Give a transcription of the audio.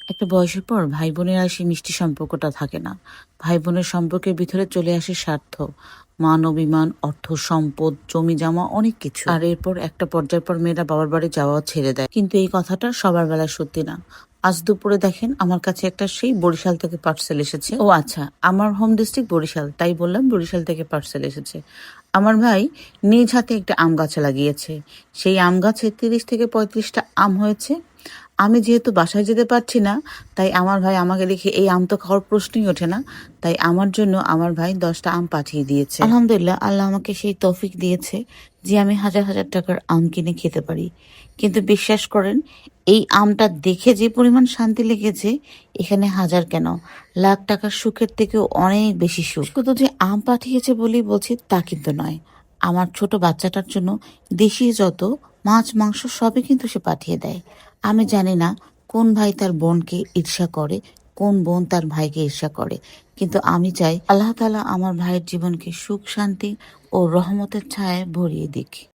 একটা বয়সের পর ভাই বোনের আর সেই মিষ্টি সম্পর্কটা থাকে না। ভাই বোনের সম্পর্কের ভিতরে চলে আসে স্বার্থ, মান অভিমান, অর্থ সম্পদ, জমি জমা অনেক কিছু। আর এরপর একটা পর্যায়ের পর মেয়েরা বাবার বাড়ি যাওয়াও ছেড়ে দেয়। কিন্তু এই কথাটা সবার বেলায় সত্যি না। আজ দুপুরে দেখেন আমার কাছে একটা সেই বরিশাল থেকে পার্সেল এসেছে। ও আচ্ছা, আমার হোম ডিস্ট্রিক্ট বরিশাল, তাই বললাম বরিশাল থেকে পার্সেল এসেছে। আমার ভাই নিজ হাতে একটা আম গাছে লাগিয়েছে। সেই আম গাছে 30 থেকে 35টা আম হয়েছে। আমি যেহেতু বাসায় যেতে পারছি না, তাই আমার ভাই আমাকে দেখে এই আম তো খাওয়ার প্রশ্নই ওঠে না। তাই আমার জন্য আমার ভাই 10টা আম পাঠিয়ে দিয়েছে। আলহামদুলিল্লাহ, আল্লাহ আমাকে সেই তৌফিক দিয়েছে যে আমি হাজার হাজার টাকার আম কিনে খেতে পারি। কিন্তু বিশ্বাস করেন, এই আমটা দেখে যে পরিমাণ শান্তি লেগেছে, এখানে হাজার কেন, লাখ টাকার সুখের থেকেও অনেক বেশি সুখ। শুধু যে আম পাঠিয়েছে বলেই বলছি তা কিন্তু নয়। আমার ছোট বাচ্চাটার জন্য দেশি যত মাছ মাংস সবই কিন্তু সে পাঠিয়ে দেয়। আমি জানি না কোন ভাই তার বোনকে ঈর্ষা করে, কোন বোন তার ভাইকে ঈর্ষা করে। কিন্তু আমি চাই আল্লাহ তাআলা আমার ভাইয়ের জীবনকে সুখ শান্তি ও রহমতের ছায়ায় ভরিয়ে দিক।